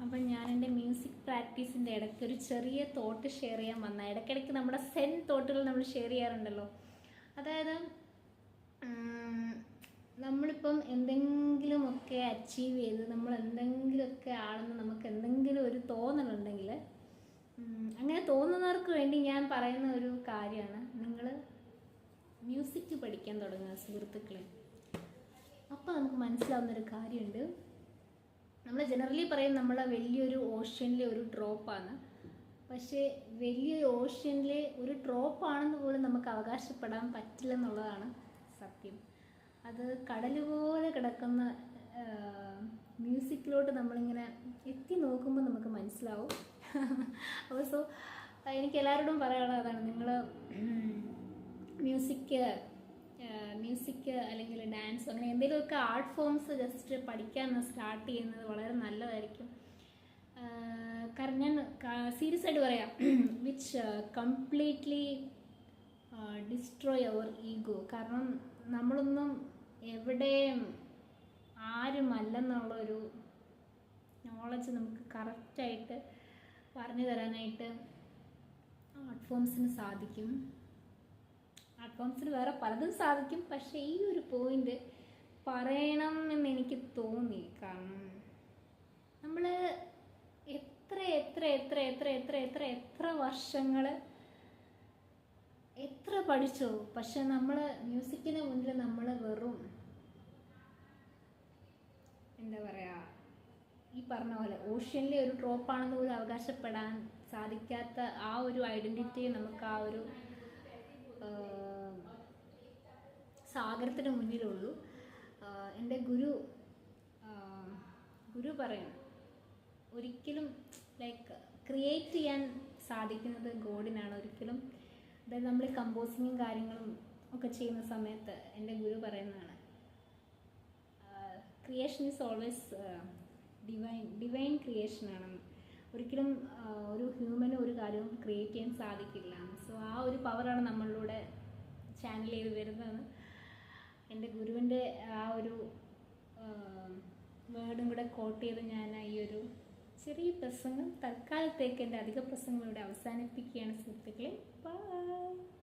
അപ്പം ഞാൻ എൻ്റെ മ്യൂസിക് പ്രാക്ടീസിൻ്റെ ഇടയ്ക്ക് ഒരു ചെറിയ തോട്ട് ഷെയർ ചെയ്യാൻ വന്ന ഇടയ്ക്കിടയ്ക്ക് നമ്മുടെ തോട്ടുകൾ നമ്മൾ ഷെയർ ചെയ്യാറുണ്ടല്ലോ. അതായത് നമ്മളിപ്പം എന്തെങ്കിലുമൊക്കെ അച്ചീവ് ചെയ്ത് നമ്മൾ എന്തെങ്കിലുമൊക്കെ ആണെന്ന് നമുക്ക് എന്തെങ്കിലും ഒരു തോന്നലുണ്ടെങ്കിൽ, അങ്ങനെ തോന്നുന്നവർക്ക് വേണ്ടി ഞാൻ പറയുന്ന ഒരു കാര്യമാണ്, നിങ്ങൾ മ്യൂസിക് പഠിക്കാൻ തുടങ്ങുക സുഹൃത്തുക്കളെ. അപ്പോൾ നമുക്ക് മനസ്സിലാവുന്നൊരു കാര്യമുണ്ട്. നമ്മൾ ജനറലി പറയും നമ്മൾ വലിയൊരു ഓഷ്യനിലെ ഒരു ഡ്രോപ്പാണ്. പക്ഷേ വലിയൊരു ഓഷ്യനിലെ ഒരു ഡ്രോപ്പാണെന്ന് പോലും നമുക്ക് അവകാശപ്പെടാൻ പറ്റില്ലെന്നുള്ളതാണ് സത്യം. അത് കടൽ പോലെ കിടക്കുന്ന മ്യൂസിക്കിലോട്ട് നമ്മളിങ്ങനെ എത്തി നോക്കുമ്പോൾ നമുക്ക് മനസ്സിലാവും. അപ്പോൾ എനിക്ക് എല്ലാവരോടും പറയാനുള്ളത് അതാണ്, നിങ്ങൾ മ്യൂസിക് അല്ലെങ്കിൽ ഡാൻസ് അങ്ങനെ എന്തെങ്കിലുമൊക്കെ ആർട്ട് ഫോംസ് ജസ്റ്റ് പഠിക്കാൻ സ്റ്റാർട്ട് ചെയ്യുന്നത് വളരെ നല്ലതായിരിക്കും. കാരണം ഞാൻ സീരിയസ് ആയിട്ട് പറയാം, which completely destroy our ego. കാരണം നമ്മളൊന്നും എവിടെയും ആരുമല്ലെന്നുള്ളൊരു നോളജ് നമുക്ക് കറക്റ്റായിട്ട് പറഞ്ഞു തരാനായിട്ട് ആർട്ട് ഫോംസിന് സാധിക്കും. ആർട്ട് ഫോംസിന് വേറെ പലതും സാധിക്കും, പക്ഷേ ഈ ഒരു പോയിന്റ് പറയണം എന്ന് എനിക്ക് തോന്നി. കാരണം നമ്മൾ എത്ര വർഷങ്ങൾ എത്ര പഠിച്ചോ, പക്ഷെ നമ്മൾ മ്യൂസിക്കിന് മുന്നിൽ നമ്മൾ വെറും എന്താ പറയുക, ഈ പറഞ്ഞ പോലെ ഓഷ്യനിലെ ഒരു ഡ്രോപ്പാണെന്ന് പോലും അവകാശപ്പെടാൻ സാധിക്കാത്ത ആ ഒരു ഐഡൻറ്റിറ്റി നമുക്ക് ആ ഒരു സാഗരത്തിന് മുന്നിലുള്ളൂ. എൻ്റെ ഗുരു പറയും, ഒരിക്കലും ലൈക്ക് ക്രിയേറ്റ് ചെയ്യാൻ സാധിക്കുന്നത് ഗോഡിനാണ്. ഒരിക്കലും അതായത് നമ്മൾ കമ്പോസിങ്ങും കാര്യങ്ങളും ഒക്കെ ചെയ്യുന്ന സമയത്ത് എൻ്റെ ഗുരു പറയുന്നതാണ്, ക്രിയേഷൻ ഈസ് ഓൾവേസ് ഡിവൈൻ ക്രിയേഷനാണ്. ഒരിക്കലും ഒരു ഹ്യൂമന് ഒരു കാര്യവും ക്രിയേറ്റ് ചെയ്യാൻ സാധിക്കില്ല. സോ ആ ഒരു പവറാണ് നമ്മളിലൂടെ ചാനൽ ചെയ്ത് വരുന്നതെന്ന് എൻ്റെ ഗുരുവിൻ്റെ ആ ഒരു വേർഡും കൂടെ കോട്ട് ചെയ്ത് ഞാൻ ഈ ഒരു ചെറിയ പ്രസംഗം തൽക്കാലത്തേക്ക് എൻ്റെ അധിക പ്രസംഗം ഇവിടെ അവസാനിപ്പിക്കുകയാണ് സുഹൃത്തുക്കളെ. ബൈ.